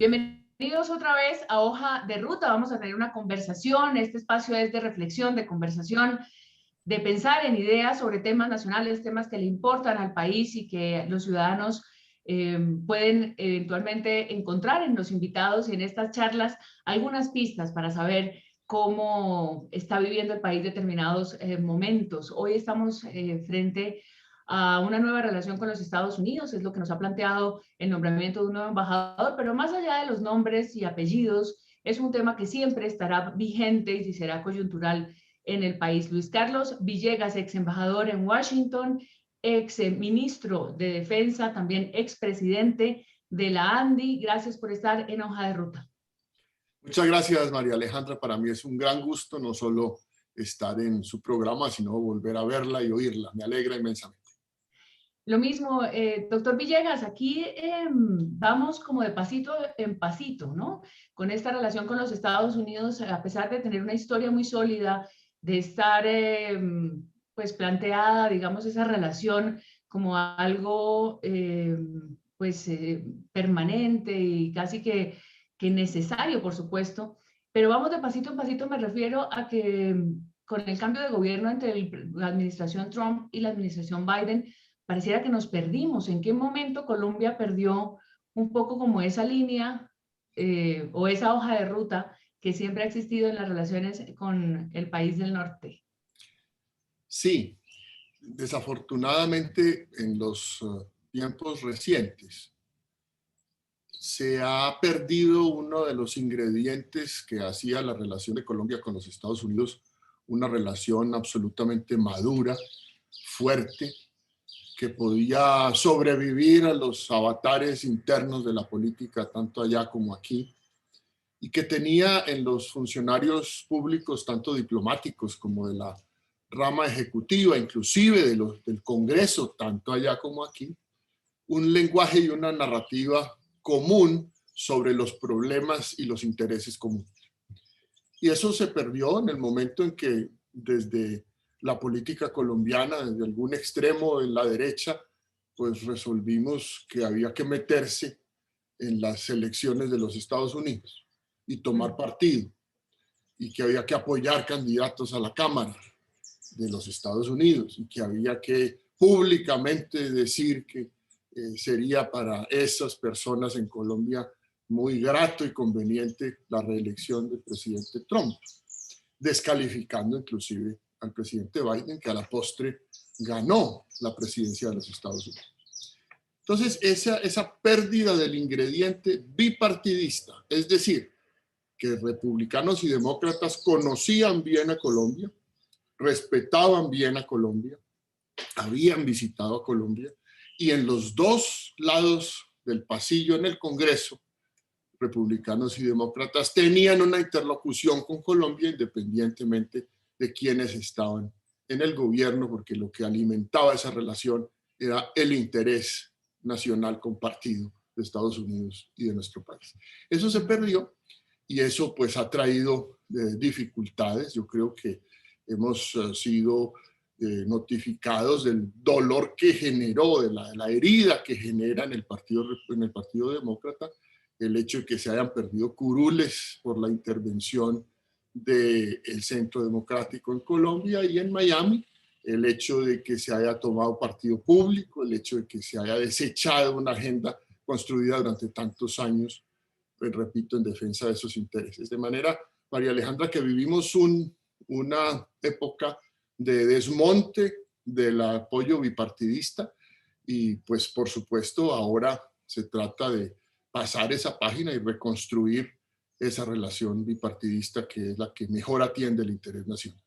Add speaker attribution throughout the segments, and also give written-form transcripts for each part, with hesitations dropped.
Speaker 1: Bienvenidos otra vez a Hoja de Ruta. Vamos a tener una conversación. Este espacio es de reflexión, de conversación, de pensar en ideas sobre temas nacionales, temas que le importan al país y que los ciudadanos pueden eventualmente encontrar en los invitados y en estas charlas algunas pistas para saber cómo está viviendo el país determinados momentos. Hoy estamos frente a una nueva relación con los Estados Unidos, es lo que nos ha planteado el nombramiento de un nuevo embajador, pero más allá de los nombres y apellidos, es un tema que siempre estará vigente y será coyuntural en el país. Luis Carlos Villegas, ex embajador en Washington, ex ministro de Defensa, también ex presidente de la ANDI. Gracias por estar en Hoja de Ruta.
Speaker 2: Muchas gracias, María Alejandra. Para mí es un gran gusto no solo estar en su programa, sino volver a verla y oírla. Me alegra inmensamente.
Speaker 1: Lo mismo, doctor Villegas, aquí vamos como de pasito en pasito, ¿no? Con esta relación con los Estados Unidos, a pesar de tener una historia muy sólida, de estar pues planteada, digamos, esa relación como algo permanente y casi que necesario, por supuesto. Pero vamos de pasito en pasito, me refiero a que con el cambio de gobierno entre la administración Trump y la administración Biden, pareciera que nos perdimos. ¿En qué momento Colombia perdió un poco como esa línea o esa hoja de ruta que siempre ha existido en las relaciones con el país del norte?
Speaker 2: Sí, desafortunadamente en los tiempos recientes se ha perdido uno de los ingredientes que hacía la relación de Colombia con los Estados Unidos una relación absolutamente madura, fuerte, que podía sobrevivir a los avatares internos de la política, tanto allá como aquí, y que tenía en los funcionarios públicos, tanto diplomáticos como de la rama ejecutiva, inclusive del Congreso, tanto allá como aquí, un lenguaje y una narrativa común sobre los problemas y los intereses comunes. Y eso se perdió en el momento en que desde la política colombiana, desde algún extremo en la derecha, pues resolvimos que había que meterse en las elecciones de los Estados Unidos y tomar partido, y que había que apoyar candidatos a la Cámara de los Estados Unidos, y que había que públicamente decir que sería para esas personas en Colombia muy grato y conveniente la reelección del presidente Trump, descalificando inclusive al presidente Biden, que a la postre ganó la presidencia de los Estados Unidos. Entonces, esa pérdida del ingrediente bipartidista, es decir, que republicanos y demócratas conocían bien a Colombia, respetaban bien a Colombia, habían visitado a Colombia, y en los dos lados del pasillo en el Congreso, republicanos y demócratas tenían una interlocución con Colombia independientemente de quienes estaban en el gobierno, porque lo que alimentaba esa relación era el interés nacional compartido de Estados Unidos y de nuestro país. Eso se perdió y eso pues ha traído dificultades. Yo creo que hemos sido notificados del dolor que generó, de la herida que genera en el Partido Demócrata, el hecho de que se hayan perdido curules por la intervención del Centro Democrático en Colombia y en Miami, el hecho de que se haya tomado partido público, el hecho de que se haya desechado una agenda construida durante tantos años, pues repito, en defensa de esos intereses. De manera, María Alejandra, que vivimos una época de desmonte del apoyo bipartidista y pues por supuesto ahora se trata de pasar esa página y reconstruir esa relación bipartidista que es la que mejor atiende el interés nacional.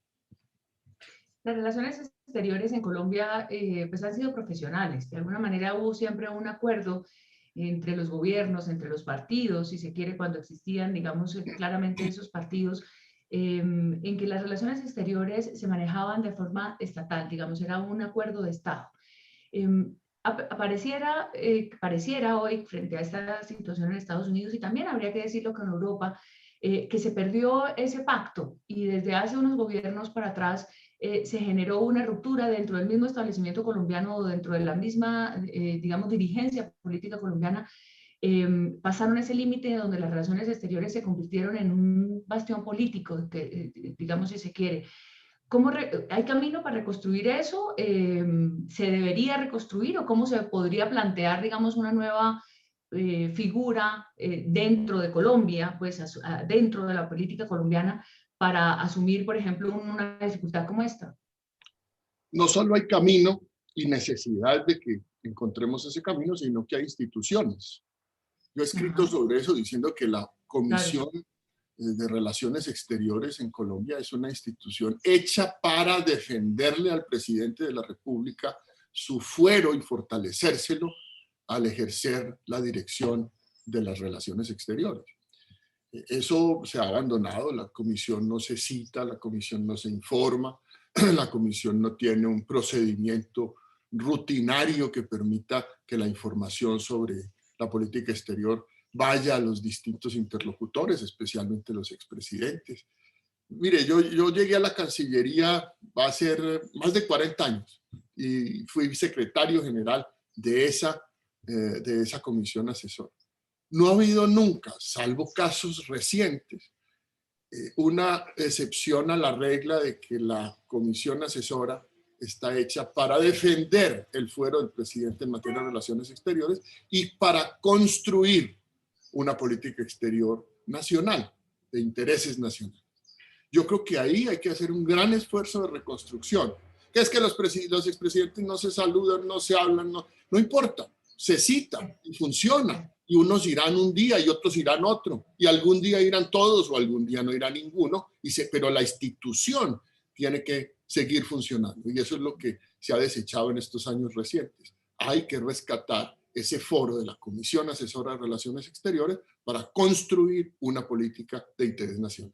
Speaker 1: Las relaciones exteriores en Colombia pues han sido profesionales. De alguna manera hubo siempre un acuerdo entre los gobiernos, entre los partidos, si se quiere, cuando existían, digamos, claramente esos partidos, en que las relaciones exteriores se manejaban de forma estatal, digamos, era un acuerdo de Estado. Pareciera hoy, frente a esta situación en Estados Unidos, y también habría que decirlo que en Europa, que se perdió ese pacto y desde hace unos gobiernos para atrás se generó una ruptura dentro del mismo establecimiento colombiano o dentro de la misma, digamos, dirigencia política colombiana, pasaron ese límite donde las relaciones exteriores se convirtieron en un bastión político, que, digamos si se quiere. ¿Hay camino para reconstruir eso? ¿Se debería reconstruir o cómo se podría plantear, digamos, una nueva figura dentro de Colombia, pues dentro de la política colombiana para asumir, por ejemplo, una dificultad como esta?
Speaker 2: No solo hay camino y necesidad de que encontremos ese camino, sino que hay instituciones. Yo he escrito sobre eso diciendo que la Comisión de Relaciones Exteriores en Colombia es una institución hecha para defenderle al presidente de la República su fuero y fortalecérselo al ejercer la dirección de las relaciones exteriores. Eso se ha abandonado, la comisión no se cita, la comisión no se informa, la comisión no tiene un procedimiento rutinario que permita que la información sobre la política exterior vaya a los distintos interlocutores, especialmente los expresidentes. Mire, yo llegué a la Cancillería, va a ser más de 40 años, y fui secretario general de esa comisión asesora. No ha habido nunca, salvo casos recientes, una excepción a la regla de que la comisión asesora está hecha para defender el fuero del presidente en materia de relaciones exteriores y para construir una política exterior nacional, de intereses nacionales. Yo creo que ahí hay que hacer un gran esfuerzo de reconstrucción. Que es que los expresidentes no se saludan, no se hablan, no importa, se citan y funciona. Y unos irán un día y otros irán otro. Y algún día irán todos o algún día no irá ninguno. Pero la institución tiene que seguir funcionando. Y eso es lo que se ha desechado en estos años recientes. Hay que rescatar ese foro de la Comisión Asesora de Relaciones Exteriores para construir una política de interés nacional.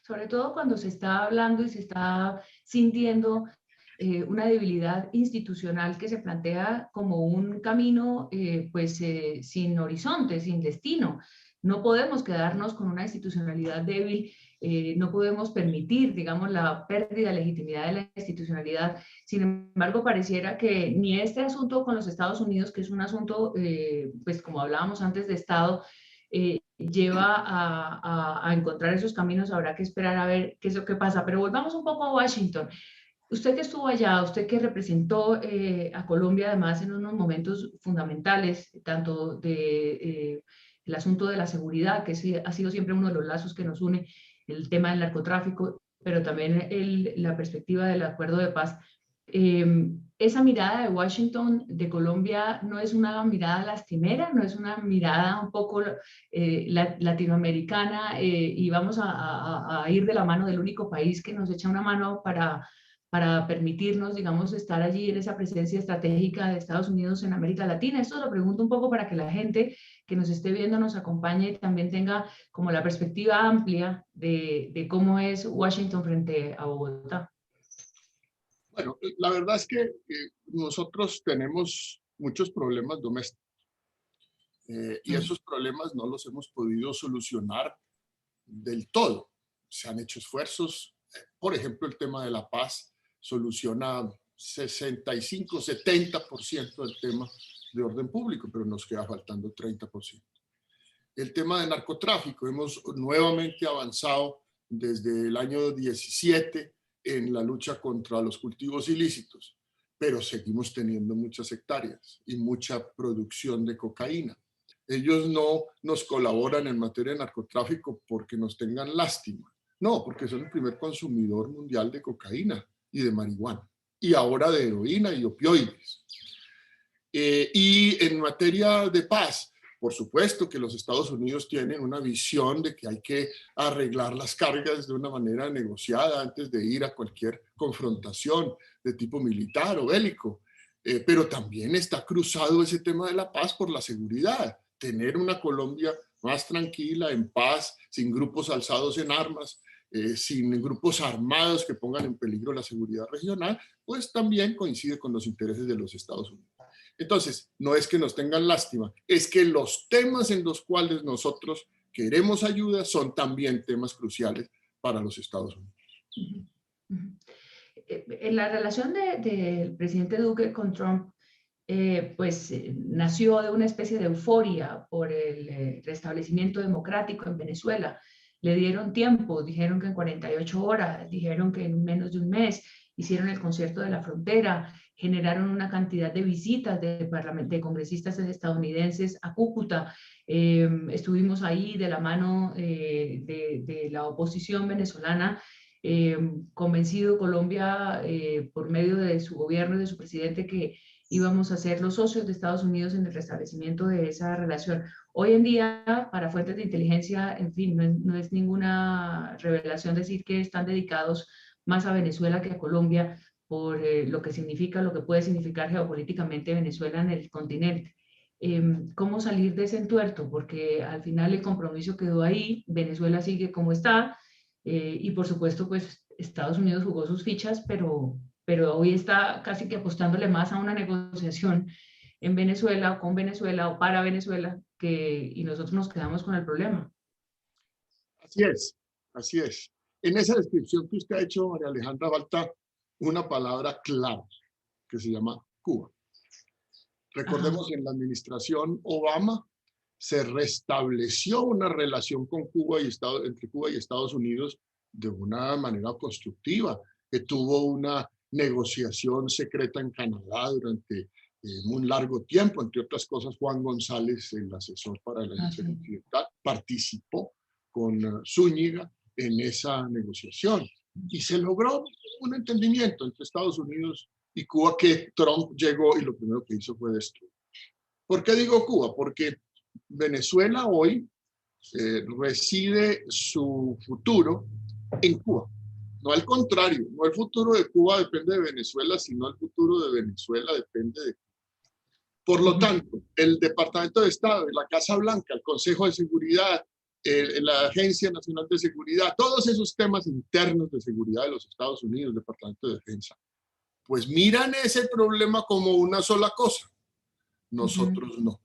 Speaker 1: Sobre todo cuando se está hablando y se está sintiendo una debilidad institucional que se plantea como un camino sin horizonte, sin destino. No podemos quedarnos con una institucionalidad débil, no podemos permitir, digamos, la pérdida de legitimidad de la institucionalidad. Sin embargo, pareciera que ni este asunto con los Estados Unidos, que es un asunto, pues como hablábamos antes de Estado, lleva a encontrar esos caminos. Habrá que esperar a ver qué es lo que pasa. Pero volvamos un poco a Washington. Usted que estuvo allá, usted que representó a Colombia además en unos momentos fundamentales, tanto de el asunto de la seguridad, que ha sido siempre uno de los lazos que nos une, el tema del narcotráfico, pero también la perspectiva del acuerdo de paz. Esa mirada de Washington, de Colombia, no es una mirada lastimera, no es una mirada un poco latinoamericana, y vamos a ir de la mano del único país que nos echa una mano para permitirnos, digamos, estar allí en esa presencia estratégica de Estados Unidos en América Latina. Esto lo pregunto un poco para que la gente que nos esté viendo nos acompañe y también tenga como la perspectiva amplia de cómo es Washington frente a Bogotá.
Speaker 2: Bueno, la verdad es que nosotros tenemos muchos problemas domésticos y esos problemas no los hemos podido solucionar del todo. Se han hecho esfuerzos, por ejemplo, el tema de la paz soluciona 65-70% del tema de orden público, pero nos queda faltando 30%. El tema de narcotráfico, hemos nuevamente avanzado desde el año 17 en la lucha contra los cultivos ilícitos, pero seguimos teniendo muchas hectáreas y mucha producción de cocaína. Ellos no nos colaboran en materia de narcotráfico porque nos tengan lástima, no, porque son el primer consumidor mundial de cocaína y de marihuana, y ahora de heroína y opioides. Y en materia de paz, por supuesto que los Estados Unidos tienen una visión de que hay que arreglar las cargas de una manera negociada antes de ir a cualquier confrontación de tipo militar o bélico. Pero también está cruzado ese tema de la paz por la seguridad. Tener una Colombia más tranquila, en paz, sin grupos alzados en armas, sin grupos armados que pongan en peligro la seguridad regional, pues también coincide con los intereses de los Estados Unidos. Entonces, no es que nos tengan lástima, es que los temas en los cuales nosotros queremos ayuda son también temas cruciales para los Estados Unidos.
Speaker 1: En la relación del presidente Duque con Trump, nació de una especie de euforia por el restablecimiento democrático en Venezuela. Le dieron tiempo, dijeron que en 48 horas, dijeron que en menos de un mes, hicieron el concierto de la frontera, generaron una cantidad de visitas de congresistas estadounidenses a Cúcuta. Estuvimos ahí de la mano de la oposición venezolana, convencido Colombia por medio de su gobierno y de su presidente que íbamos a ser los socios de Estados Unidos en el restablecimiento de esa relación. Hoy en día, para fuentes de inteligencia, en fin, no es ninguna revelación decir que están dedicados más a Venezuela que a Colombia por lo que significa, lo que puede significar geopolíticamente Venezuela en el continente. ¿Cómo salir de ese entuerto? Porque al final el compromiso quedó ahí, Venezuela sigue como está, y por supuesto, pues Estados Unidos jugó sus fichas, pero hoy está casi que apostándole más a una negociación en Venezuela o con Venezuela o para Venezuela, y nosotros nos quedamos con el problema.
Speaker 2: Así es, así es. En esa descripción que usted ha hecho, María Alejandra, falta una palabra clave que se llama Cuba. Recordemos, en la administración Obama se restableció una relación con Cuba y entre Cuba y Estados Unidos de una manera constructiva, que tuvo una negociación secreta en Canadá durante un largo tiempo. Entre otras cosas, Juan González, el asesor para la Alianza Occidental, participó con Zúñiga en esa negociación y se logró un entendimiento entre Estados Unidos y Cuba que Trump llegó y lo primero que hizo fue destruir. ¿Por qué digo Cuba? Porque Venezuela hoy reside su futuro en Cuba. No al contrario, no el futuro de Cuba depende de Venezuela, sino el futuro de Venezuela depende de Cuba. Por lo tanto, el Departamento de Estado, la Casa Blanca, el Consejo de Seguridad, la Agencia Nacional de Seguridad, todos esos temas internos de seguridad de los Estados Unidos, el Departamento de Defensa, pues miran ese problema como una sola cosa. Nosotros no.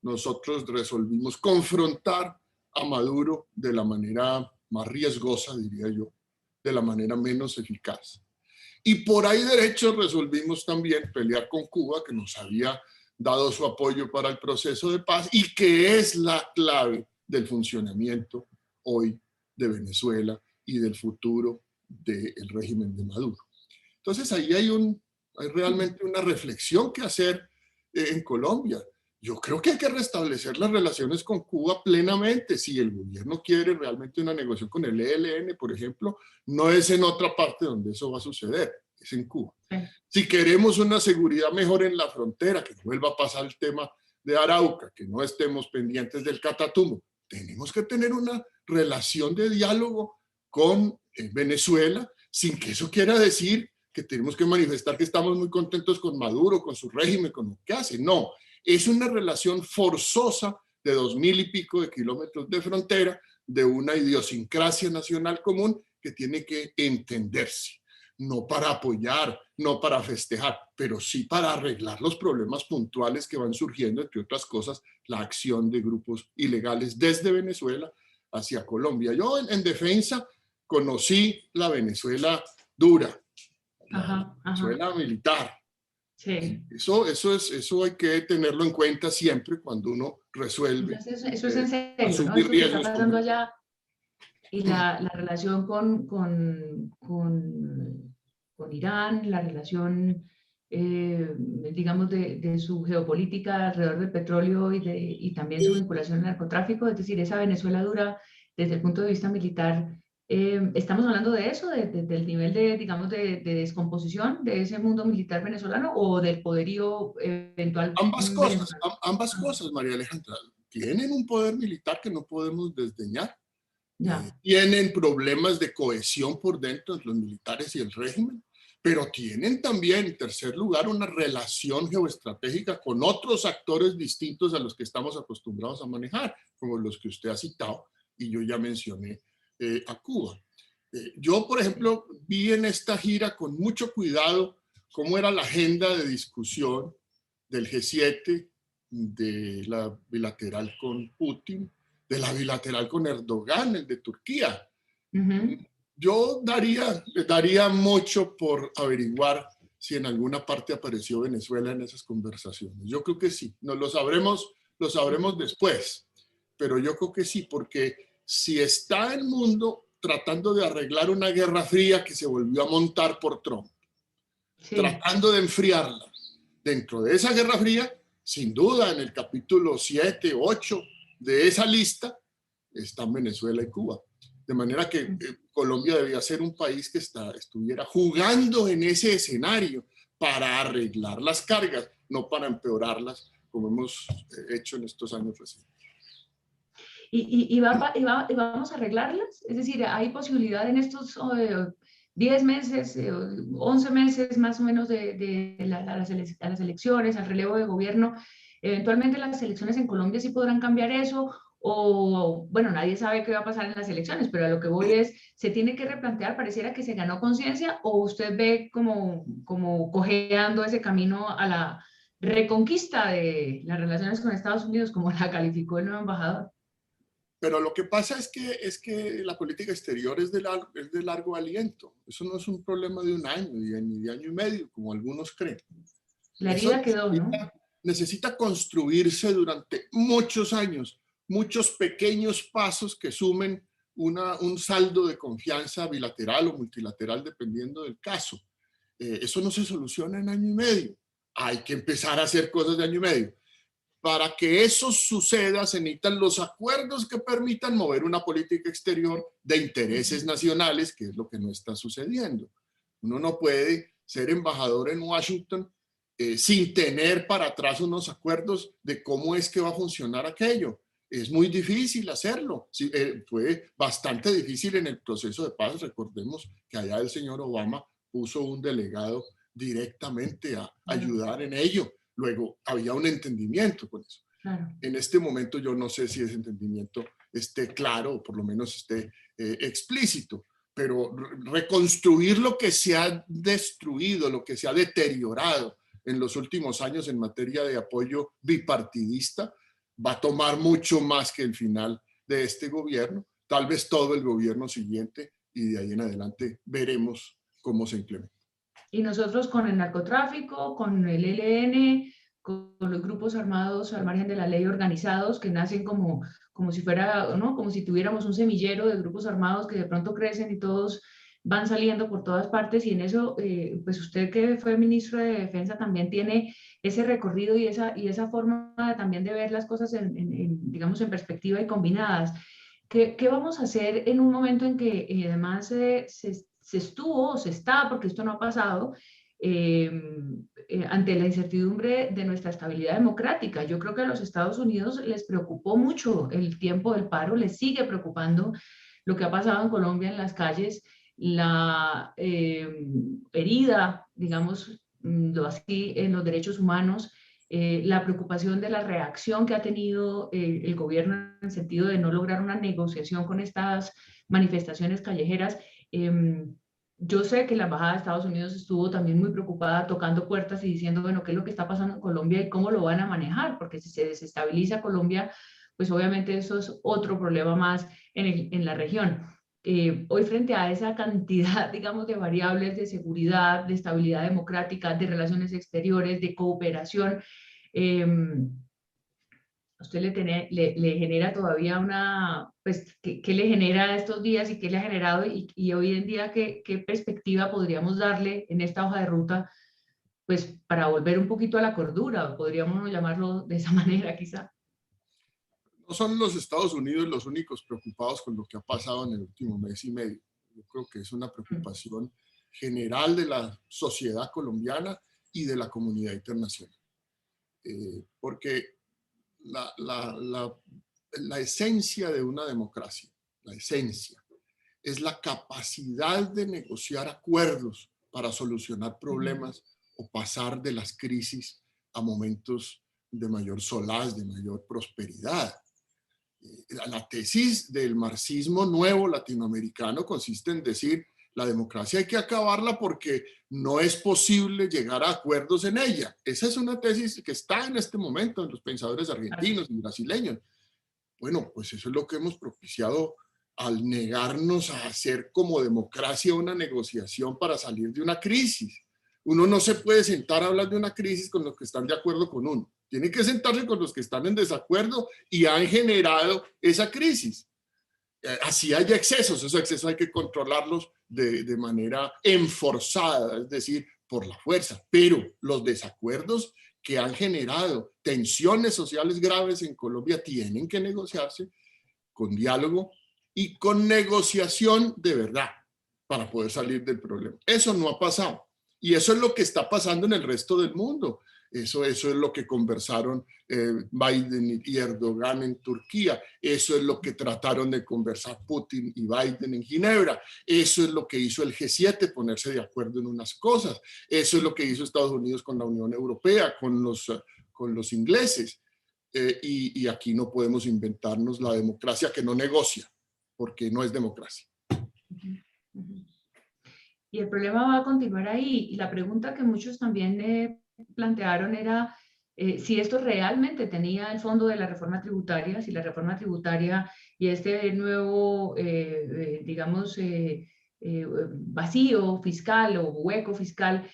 Speaker 2: Nosotros resolvimos confrontar a Maduro de la manera más riesgosa, diría yo, de la manera menos eficaz. Y por ahí derecho resolvimos también pelear con Cuba, que nos había dado su apoyo para el proceso de paz y que es la clave del funcionamiento hoy de Venezuela y del futuro del régimen de Maduro. Entonces ahí hay realmente una reflexión que hacer en Colombia. Yo creo que hay que restablecer las relaciones con Cuba plenamente. Si el gobierno quiere realmente una negociación con el ELN, por ejemplo, no es en otra parte donde eso va a suceder, es en Cuba. Si queremos una seguridad mejor en la frontera, que no vuelva a pasar el tema de Arauca, que no estemos pendientes del Catatumbo, tenemos que tener una relación de diálogo con Venezuela, sin que eso quiera decir que tenemos que manifestar que estamos muy contentos con Maduro, con su régimen, con lo que hace. No, es una relación forzosa de 2000 y pico de kilómetros de frontera, de una idiosincrasia nacional común que tiene que entenderse. No para apoyar, no para festejar, pero sí para arreglar los problemas puntuales que van surgiendo, entre otras cosas, la acción de grupos ilegales desde Venezuela hacia Colombia. Yo en defensa conocí la Venezuela dura, la Venezuela militar. Sí. Eso hay que tenerlo en cuenta siempre cuando uno resuelve.
Speaker 1: Entonces, eso es en serio, ¿no? Eso que está pasando allá y la relación con Irán, la relación, digamos, de su geopolítica alrededor del petróleo y también su vinculación al narcotráfico, es decir, esa Venezuela dura desde el punto de vista militar. ¿Estamos hablando de eso, del nivel digamos, de descomposición de ese mundo militar venezolano o del poderío eventual?
Speaker 2: Ambas cosas, María Alejandra. Tienen un poder militar que no podemos desdeñar. Tienen problemas de cohesión por dentro entre los militares y el régimen, pero tienen también, en tercer lugar, una relación geoestratégica con otros actores distintos a los que estamos acostumbrados a manejar, como los que usted ha citado y yo ya mencioné a Cuba. Yo, por ejemplo, vi en esta gira con mucho cuidado cómo era la agenda de discusión del G7, de la bilateral con Putin, de la bilateral con Erdogan, el de Turquía. Yo daría mucho por averiguar si en alguna parte apareció Venezuela en esas conversaciones. Yo creo que sí, lo sabremos después, pero yo creo que sí, porque si está el mundo tratando de arreglar una guerra fría que se volvió a montar por Trump,
Speaker 1: Sí.
Speaker 2: tratando de enfriarla, dentro de esa guerra fría, sin duda en el capítulo 7, 8 de esa lista, están Venezuela y Cuba. De manera que Colombia debía ser un país que estuviera jugando en ese escenario para arreglar las cargas, no para empeorarlas, como hemos hecho en estos años recientes.
Speaker 1: ¿Y vamos a arreglarlas? Es decir, ¿hay posibilidad en estos 10 meses, 11 meses más o menos a las elecciones, al relevo de gobierno? Eventualmente las elecciones en Colombia sí podrán cambiar eso, o bueno, nadie sabe qué va a pasar en las elecciones, pero a lo que voy es, ¿se tiene que replantear? Pareciera que se ganó conciencia, o usted ve como cojeando ese camino a la reconquista de las relaciones con Estados Unidos, como la calificó el nuevo embajador.
Speaker 2: Pero lo que pasa es que la política exterior es de largo aliento. Eso no es un problema de un año ni de año y medio, como algunos creen.
Speaker 1: La
Speaker 2: Eso
Speaker 1: herida quedó, ¿no?
Speaker 2: necesita construirse durante muchos años, muchos pequeños pasos que sumen un saldo de confianza bilateral o multilateral, dependiendo del caso. Eso no se soluciona en año y medio. Hay que empezar a hacer cosas de año y medio. Para que eso suceda, se necesitan los acuerdos que permitan mover una política exterior de intereses nacionales, que es lo que no está sucediendo. Uno no puede ser embajador en Washington sin tener para atrás unos acuerdos de cómo es que va a funcionar aquello. Es muy difícil hacerlo. Sí, fue bastante difícil en el proceso de paz. Recordemos que allá el señor Obama puso un delegado directamente a ayudar en ello. Luego había un entendimiento con eso.
Speaker 1: Claro.
Speaker 2: En este momento yo no sé si ese entendimiento esté claro o por lo menos esté explícito, pero reconstruir lo que se ha destruido, lo que se ha deteriorado en los últimos años en materia de apoyo bipartidista va a tomar mucho más que el final de este gobierno, tal vez todo el gobierno siguiente, y de ahí en adelante veremos cómo se implementa.
Speaker 1: Y nosotros con el narcotráfico, con el ELN, con los grupos armados al margen de la ley organizados que nacen como si fuera, ¿no? Como si tuviéramos un semillero de grupos armados que de pronto crecen y todos van saliendo por todas partes, y en eso, pues usted que fue ministro de Defensa también tiene ese recorrido y esa forma también de ver las cosas digamos, en perspectiva y combinadas. ¿Qué vamos a hacer en un momento en que además se estuvo o se está, porque esto no ha pasado, eh, ante la incertidumbre de nuestra estabilidad democrática? Yo creo que a los Estados Unidos les preocupó mucho el tiempo del paro, les sigue preocupando lo que ha pasado en Colombia en las calles, la herida, digamos, lo así, en los derechos humanos, la preocupación de la reacción que ha tenido el gobierno en el sentido de no lograr una negociación con estas manifestaciones callejeras. Yo sé que la Embajada de Estados Unidos estuvo también muy preocupada tocando puertas y diciendo, bueno, ¿qué es lo que está pasando en Colombia y cómo lo van a manejar? Porque si se desestabiliza Colombia, pues obviamente eso es otro problema más en la región. Hoy frente a esa cantidad, digamos, de variables de seguridad, de estabilidad democrática, de relaciones exteriores, de cooperación, eh, ¿a usted le genera todavía una, pues, qué le genera estos días y qué le ha generado y hoy en día qué perspectiva podríamos darle en esta hoja de ruta, pues, para volver un poquito a la cordura, podríamos llamarlo de esa manera quizá?
Speaker 2: No son los Estados Unidos los únicos preocupados con lo que ha pasado en el último mes y medio. Yo creo que es una preocupación general de la sociedad colombiana y de la comunidad internacional. Porque la esencia de una democracia, la esencia, es la capacidad de negociar acuerdos para solucionar problemas o pasar de las crisis a momentos de mayor solaz, de mayor prosperidad. La tesis del marxismo nuevo latinoamericano consiste en decir la democracia hay que acabarla porque no es posible llegar a acuerdos en ella. Esa es una tesis que está en este momento en los pensadores argentinos y brasileños. Bueno, pues eso es lo que hemos propiciado al negarnos a hacer como democracia una negociación para salir de una crisis. Uno no se puede sentar a hablar de una crisis con los que están de acuerdo con uno. Tiene que sentarse con los que están en desacuerdo y han generado esa crisis. Así haya excesos, esos excesos hay que controlarlos de manera enforzada, es decir, por la fuerza. Pero los desacuerdos que han generado tensiones sociales graves en Colombia tienen que negociarse con diálogo y con negociación de verdad para poder salir del problema. Eso no ha pasado. Y eso es lo que está pasando en el resto del mundo. Eso es lo que conversaron Biden y Erdogan en Turquía. Eso es lo que trataron de conversar Putin y Biden en Ginebra. Eso es lo que hizo el G7, ponerse de acuerdo en unas cosas. Eso es lo que hizo Estados Unidos con la Unión Europea, con los ingleses. Y aquí no podemos inventarnos la democracia que no negocia, porque no es democracia.
Speaker 1: Y el problema va a continuar ahí. Y la pregunta que muchos también plantearon era si esto realmente tenía el fondo de la reforma tributaria, si la reforma tributaria y este nuevo, digamos, vacío fiscal o hueco fiscal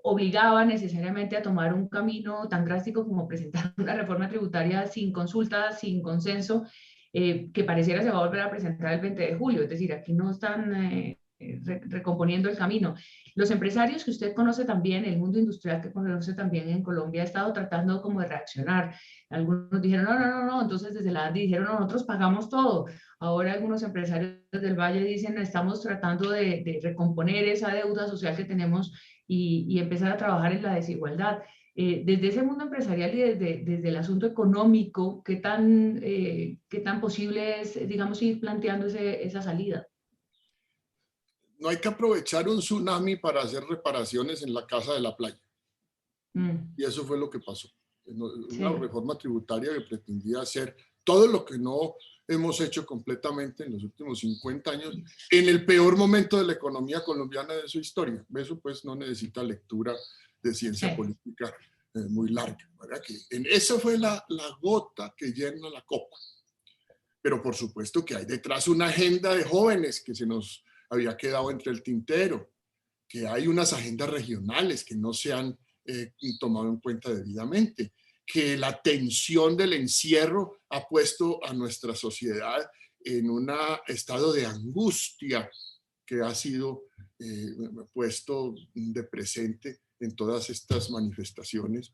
Speaker 1: obligaba necesariamente a tomar un camino tan drástico como presentar una reforma tributaria sin consulta, sin consenso, que pareciera se va a volver a presentar el 20 de julio. Es decir, aquí no están recomponiendo el camino. Los empresarios que usted conoce también, el mundo industrial que conoce también en Colombia, ha estado tratando como de reaccionar. Algunos dijeron, no, entonces desde la ANDI dijeron, no, nosotros pagamos todo. Ahora algunos empresarios del Valle dicen, estamos tratando de recomponer esa deuda social que tenemos y empezar a trabajar en la desigualdad. Desde ese mundo empresarial y desde el asunto económico, ¿qué tan posible es, digamos, ir planteando esa salida?
Speaker 2: No hay que aprovechar un tsunami para hacer reparaciones en la casa de la playa. Y eso fue lo que pasó. Una reforma tributaria que pretendía hacer todo lo que no hemos hecho completamente en los últimos 50 años, en el peor momento de la economía colombiana de su historia. Eso pues no necesita lectura de ciencia política muy larga, ¿verdad? Esa fue la gota que llena la copa. Pero por supuesto que hay detrás una agenda de jóvenes que se nos había quedado entre el tintero, que hay unas agendas regionales que no se han tomado en cuenta debidamente, que la tensión del encierro ha puesto a nuestra sociedad en un estado de angustia que ha sido puesto de presente en todas estas manifestaciones,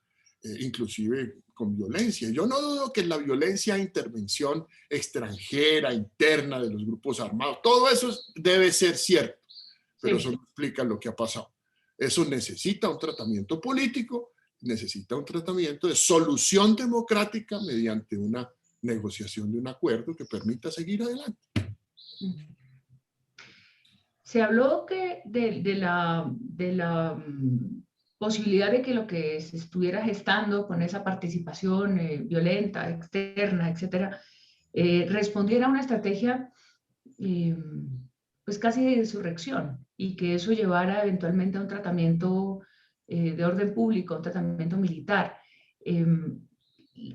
Speaker 2: inclusive con violencia. Yo no dudo que la violencia e intervención extranjera, interna de los grupos armados, todo eso debe ser cierto, pero eso no explica lo que ha pasado. Eso necesita un tratamiento político, necesita un tratamiento de solución democrática mediante una negociación de un acuerdo que permita seguir adelante.
Speaker 1: Se habló de la posibilidad de que lo que se estuviera gestando con esa participación violenta, externa, etcétera, respondiera a una estrategia pues casi de insurrección y que eso llevara eventualmente a un tratamiento de orden público, un tratamiento militar.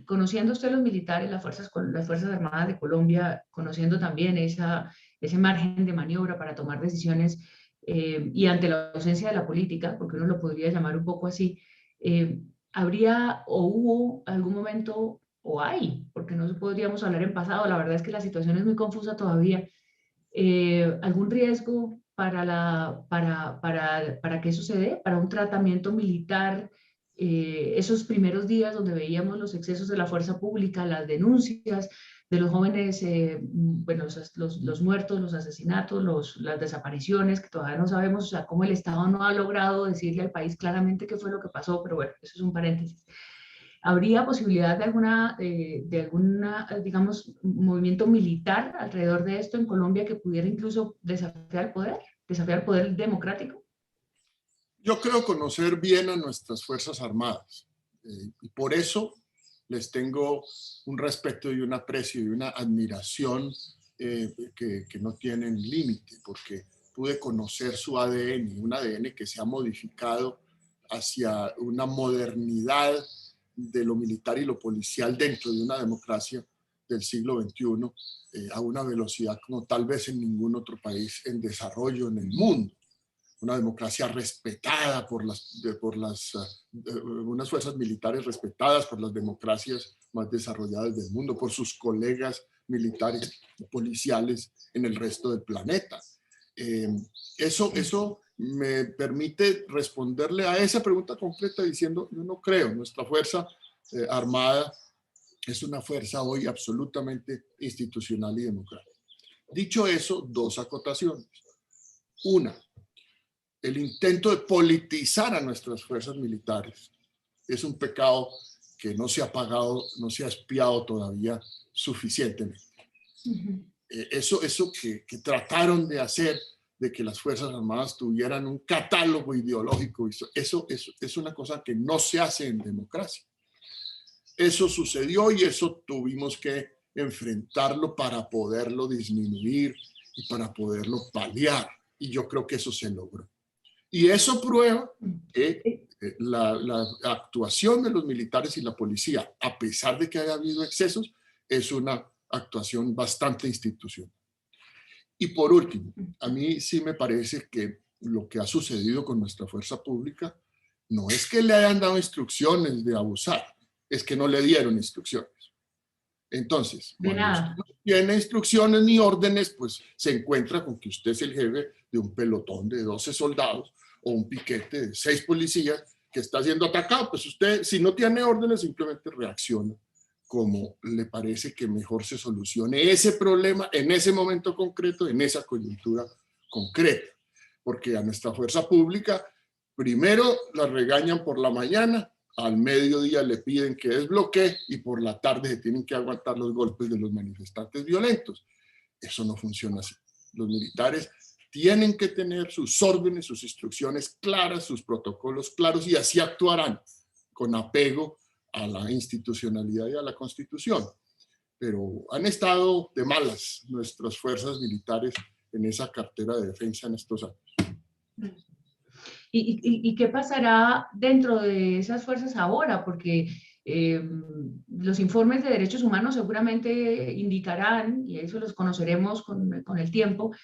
Speaker 1: Conociendo usted los militares, las Fuerzas Armadas de Colombia, conociendo también ese margen de maniobra para tomar decisiones y ante la ausencia de la política, porque uno lo podría llamar un poco así, ¿habría o hubo algún momento, o hay, porque no podríamos hablar en pasado, la verdad es que la situación es muy confusa todavía, algún riesgo para que eso se dé, para un tratamiento militar, esos primeros días donde veíamos los excesos de la fuerza pública, las denuncias de los jóvenes, bueno, los muertos, los asesinatos, las desapariciones, que todavía no sabemos, o sea, cómo el Estado no ha logrado decirle al país claramente qué fue lo que pasó, pero bueno, eso es un paréntesis. ¿Habría posibilidad de alguna, digamos, movimiento militar alrededor de esto en Colombia que pudiera incluso desafiar el poder democrático?
Speaker 2: Yo creo conocer bien a nuestras Fuerzas Armadas y por eso les tengo un respeto y un aprecio y una admiración que no tienen límite, porque pude conocer su ADN, un ADN que se ha modificado hacia una modernidad de lo militar y lo policial dentro de una democracia del siglo XXI a una velocidad como tal vez en ningún otro país en desarrollo en el mundo. una democracia respetada unas fuerzas militares respetadas por las democracias más desarrolladas del mundo, por sus colegas militares y policiales en el resto del planeta. Eso me permite responderle a esa pregunta concreta diciendo, yo no creo, nuestra fuerza armada es una fuerza hoy absolutamente institucional y democrática. Dicho eso, dos acotaciones. Una, el intento de politizar a nuestras fuerzas militares es un pecado que no se ha pagado, no se ha expiado todavía suficientemente. Eso que trataron de hacer, de que las Fuerzas Armadas tuvieran un catálogo ideológico, eso es una cosa que no se hace en democracia. Eso sucedió y eso tuvimos que enfrentarlo para poderlo disminuir y para poderlo paliar. Y yo creo que eso se logró. Y eso prueba que la actuación de los militares y la policía, a pesar de que haya habido excesos, es una actuación bastante institucional. Y por último, a mí sí me parece que lo que ha sucedido con nuestra fuerza pública no es que le hayan dado instrucciones de abusar, es que no le dieron instrucciones. Entonces, cuando usted no tiene instrucciones ni órdenes, pues se encuentra con que usted es el jefe de un pelotón de 12 soldados o un piquete de 6 policías que está siendo atacado. Pues usted, si no tiene órdenes, simplemente reacciona como le parece que mejor se solucione ese problema en ese momento concreto, en esa coyuntura concreta. Porque a nuestra fuerza pública, primero la regañan por la mañana, al mediodía le piden que desbloquee y por la tarde se tienen que aguantar los golpes de los manifestantes violentos. Eso no funciona así. Los militares tienen que tener sus órdenes, sus instrucciones claras, sus protocolos claros y así actuarán con apego a la institucionalidad y a la Constitución. Pero han estado de malas nuestras fuerzas militares en esa cartera de defensa en estos años.
Speaker 1: ¿Y qué pasará dentro de esas fuerzas ahora? Porque los informes de derechos humanos seguramente indicarán, y eso los conoceremos con el tiempo,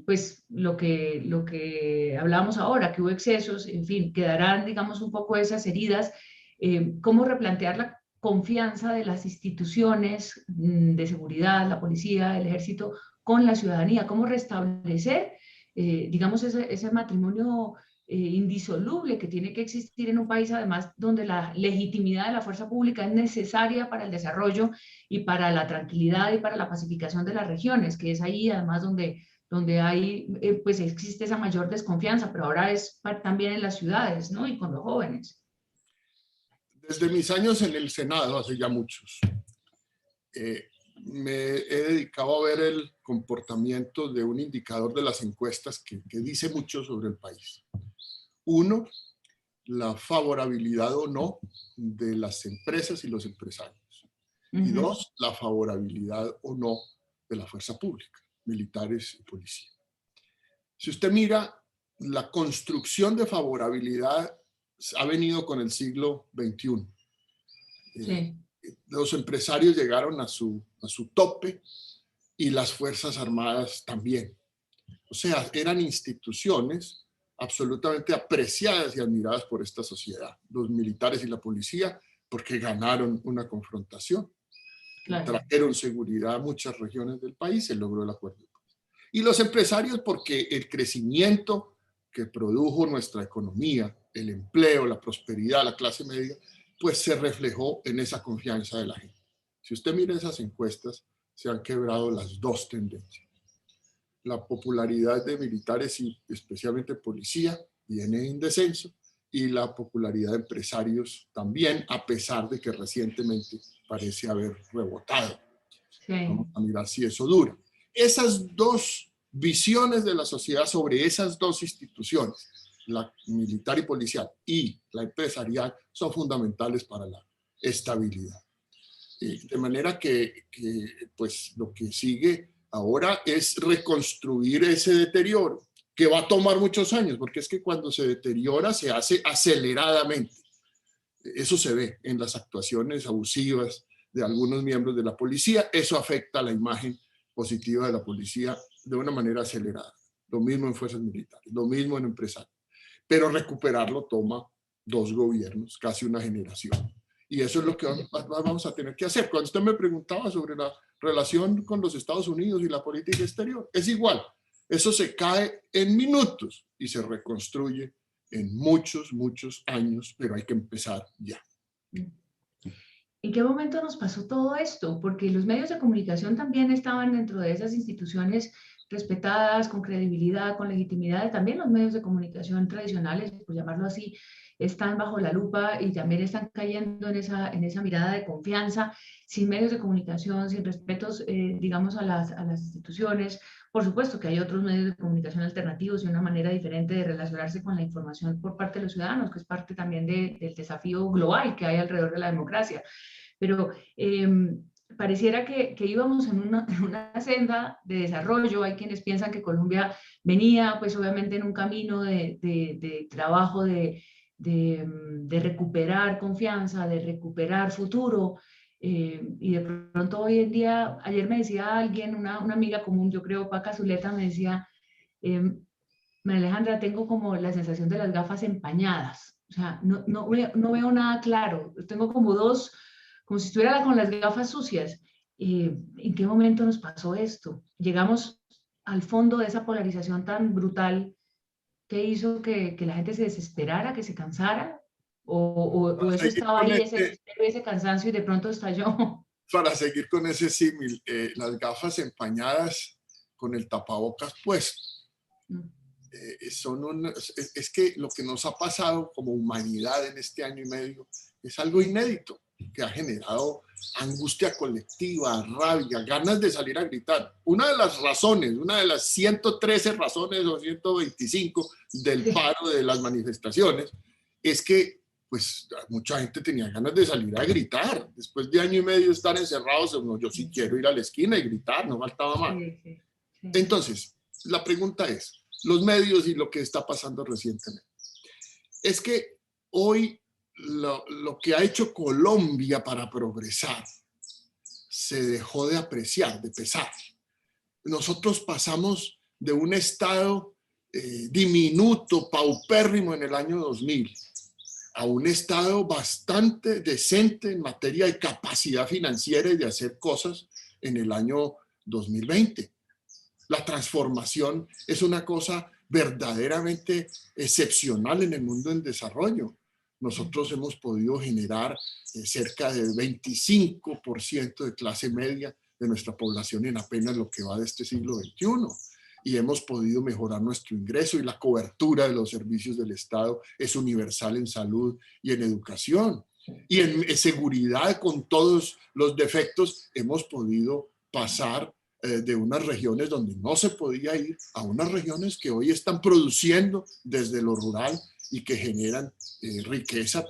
Speaker 1: pues lo que hablábamos ahora, que hubo excesos, en fin, quedarán, digamos, un poco esas heridas. ¿Cómo replantear la confianza de las instituciones de seguridad, la policía, el ejército, con la ciudadanía? ¿Cómo restablecer digamos, ese matrimonio indisoluble que tiene que existir en un país, además, donde la legitimidad de la fuerza pública es necesaria para el desarrollo y para la tranquilidad y para la pacificación de las regiones, que es ahí, además, donde hay, pues existe esa mayor desconfianza, pero ahora es también en las ciudades, ¿no? Y con los jóvenes.
Speaker 2: Desde mis años en el Senado, hace ya muchos, me he dedicado a ver el comportamiento de un indicador de las encuestas que dice mucho sobre el país. Uno, la favorabilidad o no de las empresas y los empresarios. Y dos, la favorabilidad o no de la fuerza pública, militares y policía. Si usted mira, la construcción de favorabilidad ha venido con el siglo XXI. Sí. Los empresarios llegaron a su tope y las Fuerzas Armadas también. O sea, eran instituciones absolutamente apreciadas y admiradas por esta sociedad. Los militares y la policía, porque ganaron una confrontación. Claro. Trajeron seguridad a muchas regiones del país, se logró el acuerdo de paz. Y los empresarios, porque el crecimiento que produjo nuestra economía, el empleo, la prosperidad, la clase media, pues se reflejó en esa confianza de la gente. Si usted mira esas encuestas, se han quebrado las dos tendencias. La popularidad de militares y especialmente policía viene en descenso y la popularidad de empresarios también, a pesar de que recientemente parece haber rebotado. Sí. Vamos a mirar si eso dura. Esas dos visiones de la sociedad sobre esas dos instituciones, la militar y policial y la empresarial, son fundamentales para la estabilidad. De manera que pues lo que sigue ahora es reconstruir ese deterioro, que va a tomar muchos años, porque es que cuando se deteriora se hace aceleradamente. Eso se ve en las actuaciones abusivas de algunos miembros de la policía. Eso afecta la imagen positiva de la policía de una manera acelerada. lo mismo en fuerzas militares, lo mismo en empresarios. Pero recuperarlo toma 2 gobiernos, casi una generación. Y eso es lo que vamos a tener que hacer. Cuando usted me preguntaba sobre la relación con los Estados Unidos y la política exterior, es igual. Eso se cae en minutos y se reconstruye en muchos, muchos años, pero hay que empezar ya.
Speaker 1: ¿En qué momento nos pasó todo esto? Porque los medios de comunicación también estaban dentro de esas instituciones respetadas, con credibilidad, con legitimidad. También los medios de comunicación tradicionales, por llamarlo así, están bajo la lupa y también están cayendo en esa mirada de confianza, sin medios de comunicación, sin respetos, digamos, a las instituciones. Por supuesto que hay otros medios de comunicación alternativos y una manera diferente de relacionarse con la información por parte de los ciudadanos, que es parte también del desafío global que hay alrededor de la democracia. Pero pareciera que íbamos en una senda de desarrollo. Hay quienes piensan que Colombia venía, pues obviamente en un camino de trabajo, de recuperar confianza, de recuperar futuro. Y de pronto hoy en día, ayer me decía alguien, una amiga común, yo creo, Paca Zuleta, me decía, María Alejandra, tengo como la sensación de las gafas empañadas. O sea, no veo nada claro. Tengo como como si estuviera con las gafas sucias. ¿En qué momento nos pasó esto? Llegamos al fondo de esa polarización tan brutal que hizo que la gente se desesperara, que se cansara, o eso estaba ahí, ese cansancio y de pronto estalló.
Speaker 2: Para seguir con ese símil, las gafas empañadas con el tapabocas puesto. Es que lo que nos ha pasado como humanidad en este año y medio es algo inédito, que ha generado angustia colectiva, rabia, ganas de salir a gritar. Una de las razones, una de las 113 razones o 125 del paro de las manifestaciones, es que pues mucha gente tenía ganas de salir a gritar. Después de año y medio de estar encerrados, no, yo sí quiero ir a la esquina y gritar, no faltaba más. Entonces, la pregunta es, los medios y lo que está pasando recientemente. Es que hoy lo que ha hecho Colombia para progresar se dejó de apreciar, de pesar. Nosotros pasamos de un estado diminuto, paupérrimo en el año 2000, a un estado bastante decente en materia de capacidad financiera y de hacer cosas en el año 2020. La transformación es una cosa verdaderamente excepcional en el mundo en desarrollo. Nosotros hemos podido generar cerca del 25% de clase media de nuestra población en apenas lo que va de este siglo XXI. Y hemos podido mejorar nuestro ingreso y la cobertura de los servicios del Estado es universal en salud y en educación. Y en seguridad, con todos los defectos, hemos podido pasar de unas regiones donde no se podía ir a unas regiones que hoy están produciendo desde lo rural y que generan riqueza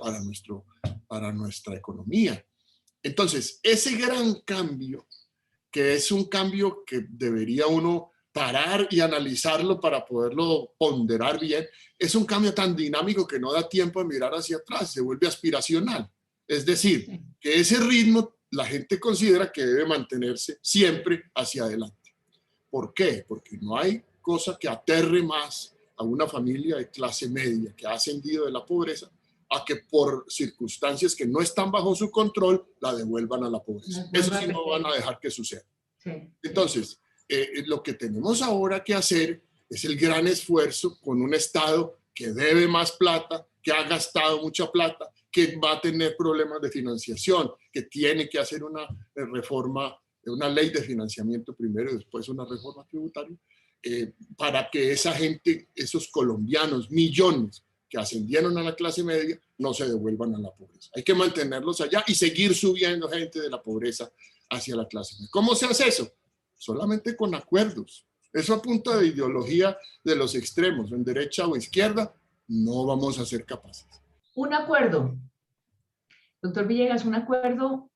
Speaker 2: para nuestra economía. Entonces, ese gran cambio, que es un cambio que debería uno parar y analizarlo para poderlo ponderar bien, es un cambio tan dinámico que no da tiempo de mirar hacia atrás, se vuelve aspiracional. Es decir, que ese ritmo la gente considera que debe mantenerse siempre hacia adelante. ¿Por qué? Porque no hay cosa que aterre más a una familia de clase media que ha ascendido de la pobreza a que por circunstancias que no están bajo su control la devuelvan a la pobreza. Eso sí no van a dejar que suceda. Entonces, lo que tenemos ahora que hacer es el gran esfuerzo con un Estado que debe más plata, que ha gastado mucha plata, que va a tener problemas de financiación, que tiene que hacer una reforma, una ley de financiamiento primero y después una reforma tributaria, para que esa gente, esos colombianos, millones que ascendieron a la clase media, no se devuelvan a la pobreza. Hay que mantenerlos allá y seguir subiendo gente de la pobreza hacia la clase media. ¿Cómo se hace eso? Solamente con acuerdos. Eso a punta de ideología de los extremos, en derecha o izquierda, no vamos a ser capaces.
Speaker 1: Un acuerdo, doctor Villegas, un acuerdo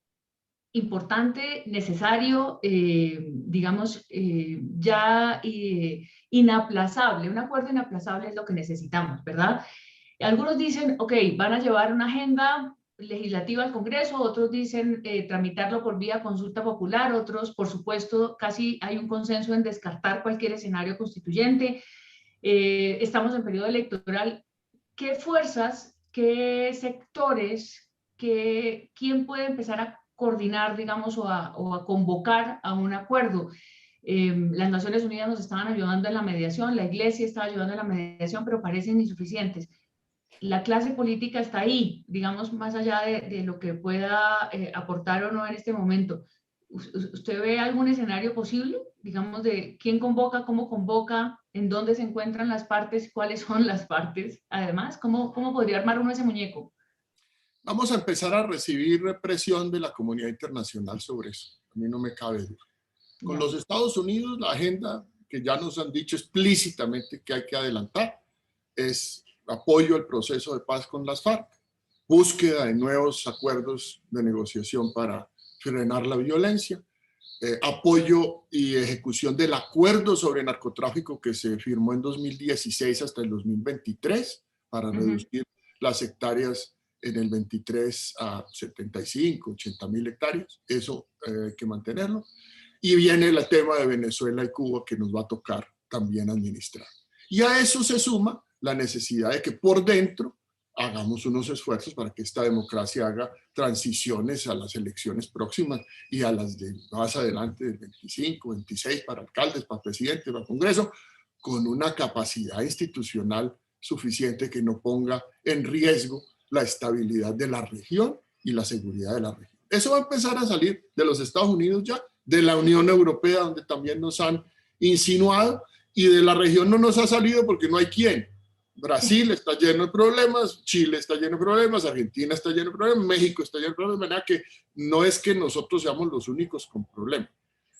Speaker 1: importante, necesario, digamos, ya inaplazable. Un acuerdo inaplazable es lo que necesitamos, ¿verdad? Algunos dicen, ok, van a llevar una agenda legislativa al Congreso, otros dicen tramitarlo por vía consulta popular, otros, por supuesto, casi hay un consenso en descartar cualquier escenario constituyente. Estamos en periodo electoral. ¿Qué fuerzas, qué sectores, quién puede empezar a coordinar, digamos, o a convocar a un acuerdo? Las Naciones Unidas nos estaban ayudando en la mediación, la Iglesia estaba ayudando en la mediación, pero parecen insuficientes. La clase política está ahí, digamos, más allá de lo que pueda aportar o no en este momento. ¿Usted ve algún escenario posible, digamos, de quién convoca, cómo convoca, en dónde se encuentran las partes, cuáles son las partes? Además, ¿cómo podría armar uno ese muñeco?
Speaker 2: Vamos a empezar a recibir presión de la comunidad internacional sobre eso. A mí no me cabe duda. Con los Estados Unidos, la agenda que ya nos han dicho explícitamente que hay que adelantar es apoyo al proceso de paz con las FARC, búsqueda de nuevos acuerdos de negociación para frenar la violencia, apoyo y ejecución del acuerdo sobre narcotráfico que se firmó en 2016 hasta el 2023 para reducir las hectáreas en el 23 a 75, 80,000 hectáreas. Eso hay que mantenerlo. Y viene el tema de Venezuela y Cuba que nos va a tocar también administrar. Y a eso se suma la necesidad de que por dentro hagamos unos esfuerzos para que esta democracia haga transiciones a las elecciones próximas y a las de más adelante, del 25, 26, para alcaldes, para presidente, para Congreso, con una capacidad institucional suficiente que no ponga en riesgo la estabilidad de la región y la seguridad de la región. Eso va a empezar a salir de los Estados Unidos ya, de la Unión Europea, donde también nos han insinuado, y de la región no nos ha salido porque no hay quien. Brasil está lleno de problemas, Chile está lleno de problemas, Argentina está lleno de problemas, México está lleno de problemas, de manera que no es que nosotros seamos los únicos con problemas,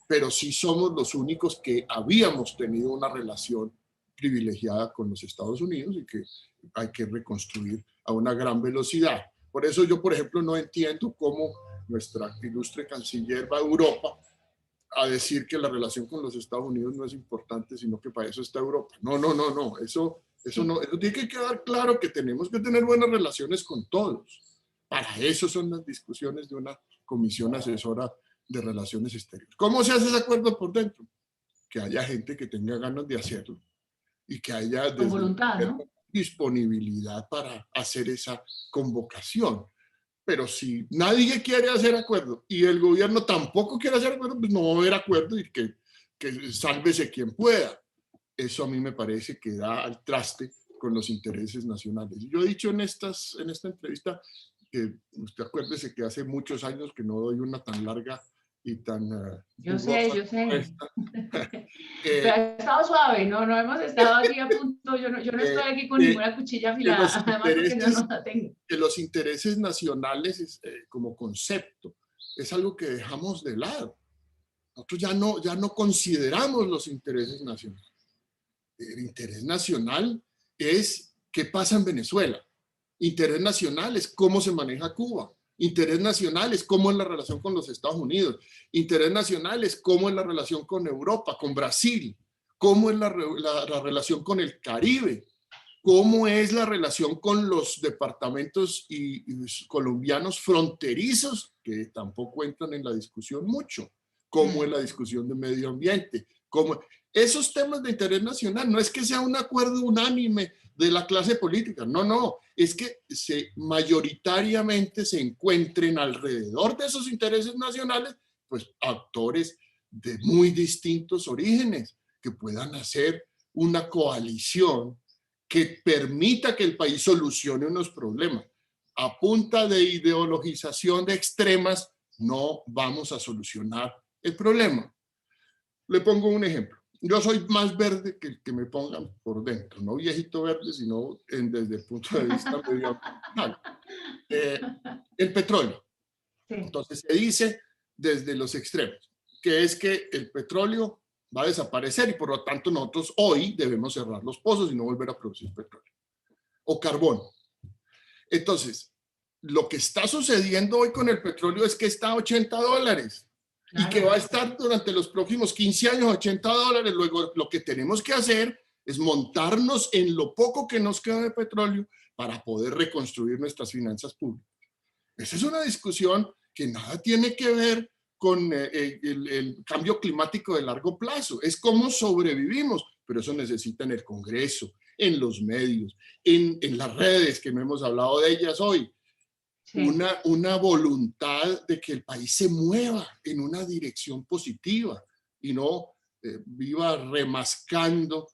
Speaker 2: pero sí somos los únicos que habíamos tenido una relación privilegiada con los Estados Unidos y que hay que reconstruir a una gran velocidad. Por eso yo, por ejemplo, no entiendo cómo nuestra ilustre canciller va a Europa a decir que la relación con los Estados Unidos no es importante, sino que para eso está Europa. No. Eso tiene que quedar claro, que tenemos que tener buenas relaciones con todos. Para eso son las discusiones de una comisión asesora de relaciones exteriores. ¿Cómo se hace ese acuerdo por dentro? Que haya gente que tenga ganas de hacerlo y que haya
Speaker 1: Con voluntad, ¿no?
Speaker 2: disponibilidad para hacer esa convocación. Pero si nadie quiere hacer acuerdo y el gobierno tampoco quiere hacer acuerdo, pues no va a haber acuerdo y que sálvese quien pueda. Eso a mí me parece que da al traste con los intereses nacionales. Yo he dicho en esta entrevista que usted acuérdese que hace muchos años que no doy una tan larga y tan...
Speaker 1: yo sé. Pero ha estado suave, no hemos estado aquí a punto, yo no estoy aquí con ninguna cuchilla afilada, además porque no la tengo.
Speaker 2: Que los intereses nacionales como concepto es algo que dejamos de lado. Nosotros ya no consideramos los intereses nacionales. El interés nacional es qué pasa en Venezuela. Interés nacional es cómo se maneja Cuba. Interés nacional es cómo es la relación con los Estados Unidos. Interés nacional es cómo es la relación con Europa, con Brasil. Cómo es la relación con el Caribe. Cómo es la relación con los departamentos y colombianos fronterizos, que tampoco entran en la discusión mucho. Cómo es la discusión de medio ambiente. Esos temas de interés nacional no es que sea un acuerdo unánime de la clase política, no, es que mayoritariamente se encuentren alrededor de esos intereses nacionales, pues actores de muy distintos orígenes que puedan hacer una coalición que permita que el país solucione unos problemas. A punta de ideologización de extremas no vamos a solucionar el problema. Le pongo un ejemplo. Yo soy más verde que el que me pongan por dentro, no viejito verde, sino desde el punto de vista medioambiental. El petróleo. Sí. Entonces se dice desde los extremos, que es que el petróleo va a desaparecer y por lo tanto nosotros hoy debemos cerrar los pozos y no volver a producir petróleo. O carbón. Entonces, lo que está sucediendo hoy con el petróleo es que está a $80. Claro. Y que va a estar durante los próximos 15 años $80. Luego lo que tenemos que hacer es montarnos en lo poco que nos queda de petróleo para poder reconstruir nuestras finanzas públicas. Esa es una discusión que nada tiene que ver con el cambio climático de largo plazo. Es cómo sobrevivimos, pero eso necesita en el Congreso, en los medios, en las redes, que no hemos hablado de ellas hoy,
Speaker 1: Sí.
Speaker 2: una voluntad de que el país se mueva en una dirección positiva y no viva remascando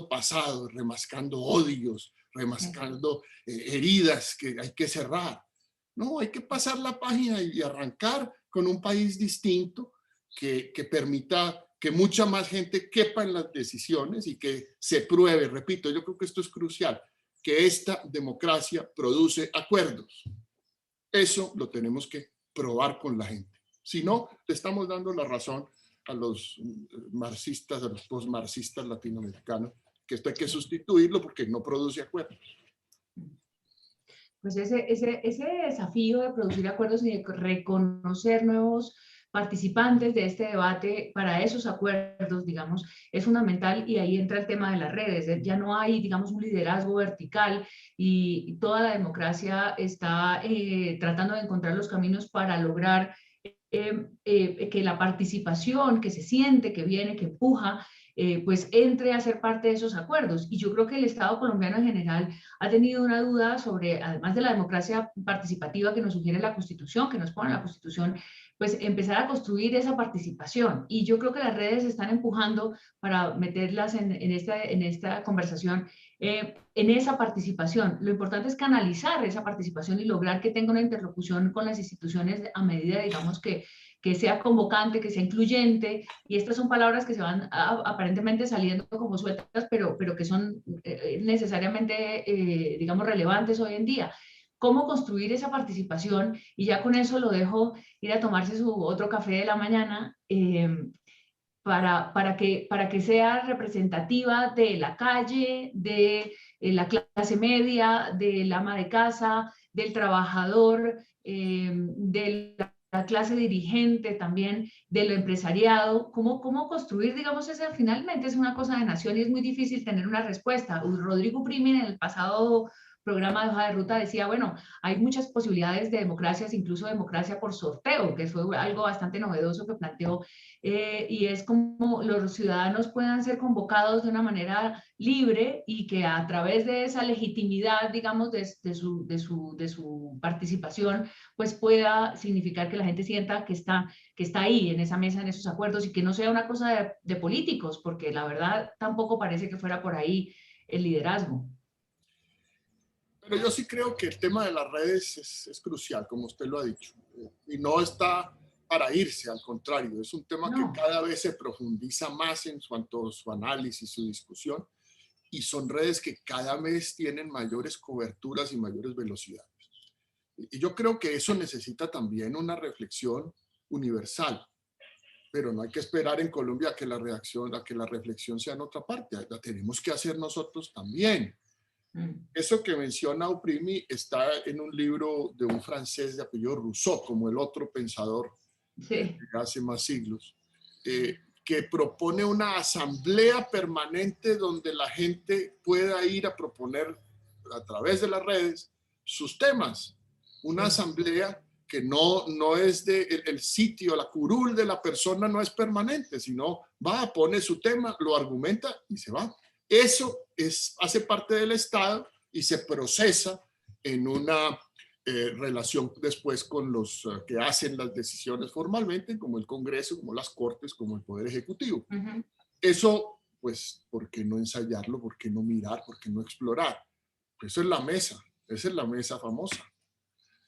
Speaker 2: pasado, remascando odios,
Speaker 1: Sí.
Speaker 2: remascando heridas que hay que cerrar. No, hay que pasar la página y arrancar con un país distinto que permita que mucha más gente quepa en las decisiones y que se pruebe, repito, yo creo que esto es crucial, que esta democracia produce acuerdos. Eso lo tenemos que probar con la gente. Si no, le estamos dando la razón a los marxistas, a los postmarxistas latinoamericanos, que esto hay que sustituirlo porque no produce acuerdos.
Speaker 1: Pues ese desafío de producir acuerdos y de reconocer nuevos participantes de este debate para esos acuerdos, digamos, es fundamental, y ahí entra el tema de las redes. Ya no hay, digamos, un liderazgo vertical y toda la democracia está tratando de encontrar los caminos para lograr que la participación que se siente, que viene, que empuja, pues entre a ser parte de esos acuerdos. Y yo creo que el Estado colombiano en general ha tenido una duda sobre, además de la democracia participativa que nos sugiere la Constitución, que nos pone la Constitución, pues empezar a construir esa participación. Y yo creo que las redes están empujando para meterlas en esta conversación, en esa participación. Lo importante es canalizar esa participación y lograr que tenga una interlocución con las instituciones a medida, digamos, que sea convocante, que sea incluyente, y estas son palabras que se van aparentemente saliendo como sueltas, pero que son necesariamente, digamos, relevantes hoy en día. ¿Cómo construir esa participación? Y ya con eso lo dejo ir a tomarse su otro café de la mañana, para que sea representativa de la calle, de la clase media, del ama de casa, del trabajador, de la clase dirigente también, del empresariado. ¿Cómo construir, digamos, ese? Finalmente es una cosa de nación y es muy difícil tener una respuesta. Rodrigo Primi en el pasado programa de Hoja de Ruta decía, bueno, hay muchas posibilidades de democracias, incluso democracia por sorteo, que fue algo bastante novedoso que planteó, y es como los ciudadanos puedan ser convocados de una manera libre y que a través de esa legitimidad, digamos, de su participación, pues pueda significar que la gente sienta que está ahí en esa mesa, en esos acuerdos, y que no sea una cosa de políticos, porque la verdad tampoco parece que fuera por ahí el liderazgo.
Speaker 2: Pero yo sí creo que el tema de las redes es crucial, como usted lo ha dicho, y no está para irse, al contrario, es un tema que
Speaker 1: No.
Speaker 2: cada vez se profundiza más en cuanto a su análisis, su discusión, y son redes que cada vez tienen mayores coberturas y mayores velocidades. Y yo creo que eso necesita también una reflexión universal, pero no hay que esperar en Colombia a que la reflexión sea en otra parte, la tenemos que hacer nosotros también. Eso que menciona Oprimi está en un libro de un francés de apellido Rousseau, como el otro pensador
Speaker 1: Sí.
Speaker 2: de hace más siglos, que propone una asamblea permanente donde la gente pueda ir a proponer a través de las redes sus temas. Una
Speaker 1: Sí.
Speaker 2: asamblea que no es el sitio, la curul de la persona no es permanente, sino va, pone su tema, lo argumenta y se va. Eso hace parte del Estado y se procesa en una relación después con los que hacen las decisiones formalmente, como el Congreso, como las Cortes, como el Poder Ejecutivo. Eso, pues, ¿por qué no ensayarlo? ¿Por qué no mirar? ¿Por qué no explorar? Eso es la mesa, esa es la mesa famosa.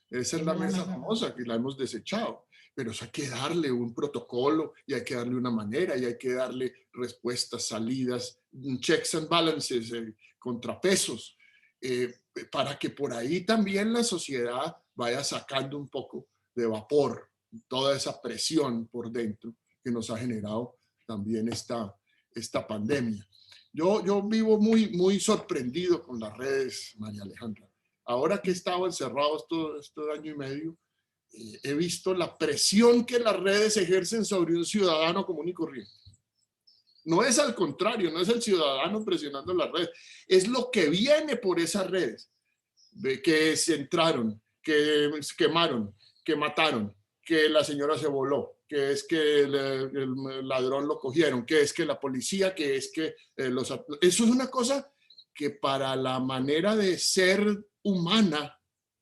Speaker 2: Esa es
Speaker 1: Esa
Speaker 2: la
Speaker 1: es la
Speaker 2: mesa
Speaker 1: mesa.
Speaker 2: famosa que la hemos desechado. Pero eso hay que darle un protocolo y hay que darle una manera y hay que darle respuestas, salidas, checks and balances, contrapesos, para que por ahí también la sociedad vaya sacando un poco de vapor toda esa presión por dentro que nos ha generado también esta pandemia. Yo vivo muy sorprendido con las redes, María Alejandra. Ahora que he estado encerrado este año y medio, he visto la presión que las redes ejercen sobre un ciudadano común y corriente. No es al contrario, no es el ciudadano presionando las redes, es lo que viene por esas redes, que se entraron que quemaron, que mataron, que la señora se voló, que es que el ladrón lo cogieron, que es que la policía, que es que eso es una cosa que para la manera de ser humana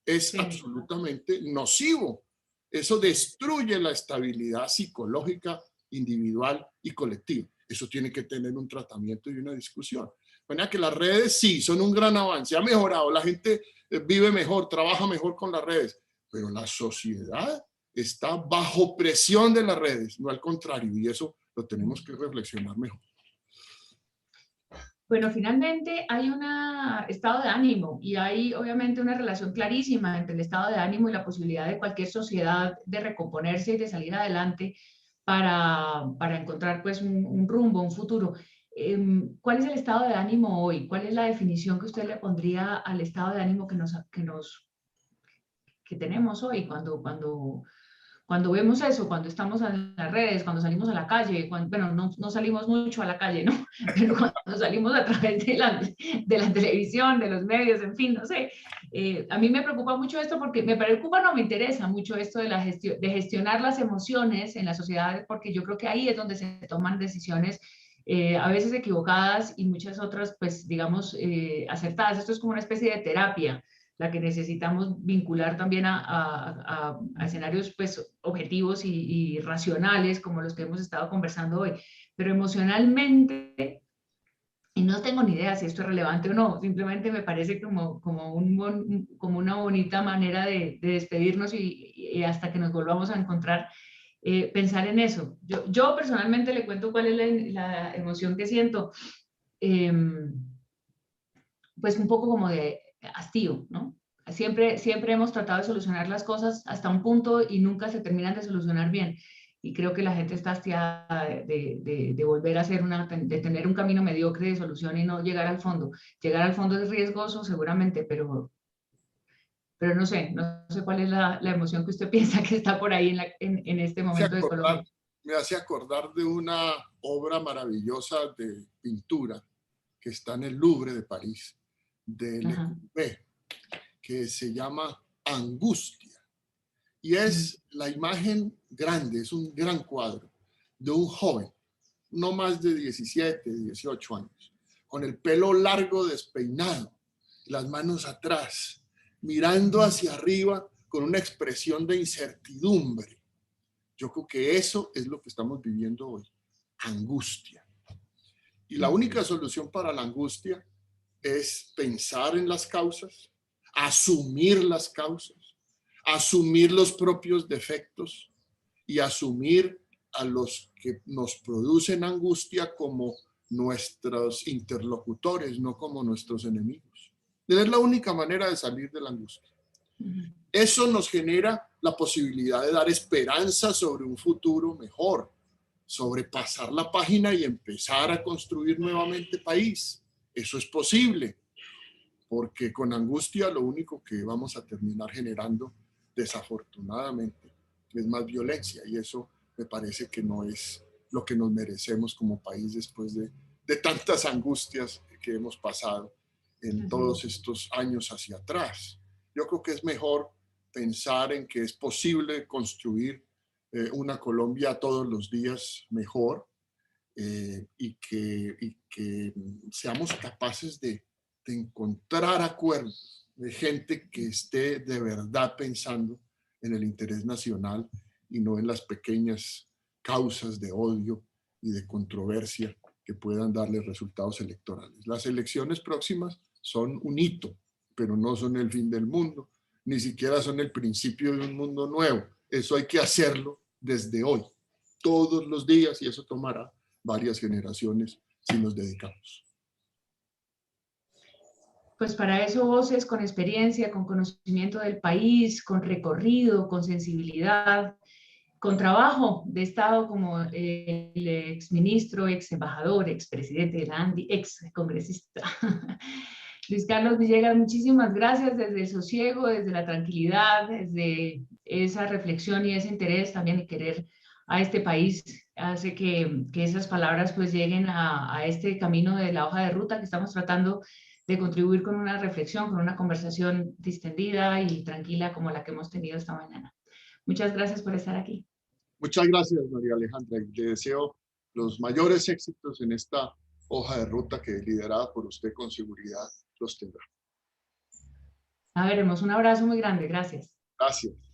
Speaker 2: es absolutamente nocivo. Eso destruye la estabilidad psicológica individual y colectiva. Eso tiene que tener un tratamiento y una discusión. Bueno, que las redes sí son un gran avance, ha mejorado, la gente vive mejor, trabaja mejor con las redes, pero la sociedad está bajo presión de las redes, no al contrario, y eso lo tenemos que reflexionar mejor.
Speaker 1: Bueno, finalmente hay un estado de ánimo y hay obviamente una relación clarísima entre el estado de ánimo y la posibilidad de cualquier sociedad de recomponerse y de salir adelante para encontrar pues un rumbo, un futuro. ¿Cuál es el estado de ánimo hoy? ¿Cuál es la definición que usted le pondría al estado de ánimo que tenemos hoy cuando vemos eso, cuando estamos en las redes, cuando salimos a la calle, bueno, no salimos mucho a la calle, ¿no? Pero cuando salimos a través de la televisión, de los medios, en fin, no sé. A mí me preocupa mucho esto porque me preocupa, no me interesa mucho esto de gestionar las emociones en la sociedad, porque yo creo que ahí es donde se toman decisiones a veces equivocadas y muchas otras, pues, digamos, acertadas. Esto es como una especie de terapia la que necesitamos vincular también a escenarios pues, objetivos y racionales, como los que hemos estado conversando hoy. Pero emocionalmente, y no tengo ni idea si esto es relevante o no, simplemente me parece como una bonita manera de despedirnos y hasta que nos volvamos a encontrar, pensar en eso. Yo personalmente le cuento cuál es la emoción que siento. Pues un poco como de hastío, ¿no? Siempre hemos tratado de solucionar las cosas hasta un punto y nunca se terminan de solucionar bien. Y creo que la gente está hastiada de volver a hacer de tener un camino mediocre de solución y no llegar al fondo. Llegar al fondo es riesgoso seguramente, pero no sé cuál es la emoción que usted piensa que está por ahí en este momento de Colombia.
Speaker 2: Me hace acordar de una obra maravillosa de pintura que está en el Louvre de París, de Le Corbusier, que se llama Angustia. Y es la imagen grande, es un gran cuadro de un joven, no más de 17, 18 años, con el pelo largo despeinado, las manos atrás, mirando hacia arriba con una expresión de incertidumbre. Yo creo que eso es lo que estamos viviendo hoy, angustia. Y la única solución para la angustia es pensar en las causas, asumir las causas, asumir los propios defectos y asumir a los que nos producen angustia como nuestros interlocutores, no como nuestros enemigos. Es la única manera de salir de la angustia. Eso nos genera la posibilidad de dar esperanza sobre un futuro mejor, sobre pasar la página y empezar a construir nuevamente país. Eso es posible, porque con angustia lo único que vamos a terminar generando, desafortunadamente, es más violencia, y eso me parece que no es lo que nos merecemos como país después de tantas angustias que hemos pasado en todos estos años hacia atrás. Yo creo que es mejor pensar en que es posible construir una Colombia todos los días mejor, y que seamos capaces de encontrar acuerdos de gente que esté de verdad pensando en el interés nacional y no en las pequeñas causas de odio y de controversia que puedan darle resultados electorales. Las elecciones próximas son un hito, pero no son el fin del mundo, ni siquiera son el principio de un mundo nuevo. Eso hay que hacerlo desde hoy, todos los días, y eso tomará varias generaciones si nos dedicamos.
Speaker 1: Pues para eso voces con experiencia, con conocimiento del país, con recorrido, con sensibilidad, con trabajo de Estado como el exministro, ex embajador, ex presidente de la ANDI, ex congresista. Luis Carlos Villegas, muchísimas gracias desde el sosiego, desde la tranquilidad, desde esa reflexión y ese interés también de querer a este país. Hace que esas palabras pues lleguen a este camino de la hoja de ruta que estamos tratando contribuir con una reflexión, con una conversación distendida y tranquila como la que hemos tenido esta mañana. Muchas gracias por estar aquí.
Speaker 2: Muchas gracias, María Alejandra, y le deseo los mayores éxitos en esta hoja de ruta que, liderada por usted, con seguridad los tendrá.
Speaker 1: Ya veremos. Un abrazo muy grande. Gracias.
Speaker 2: Gracias.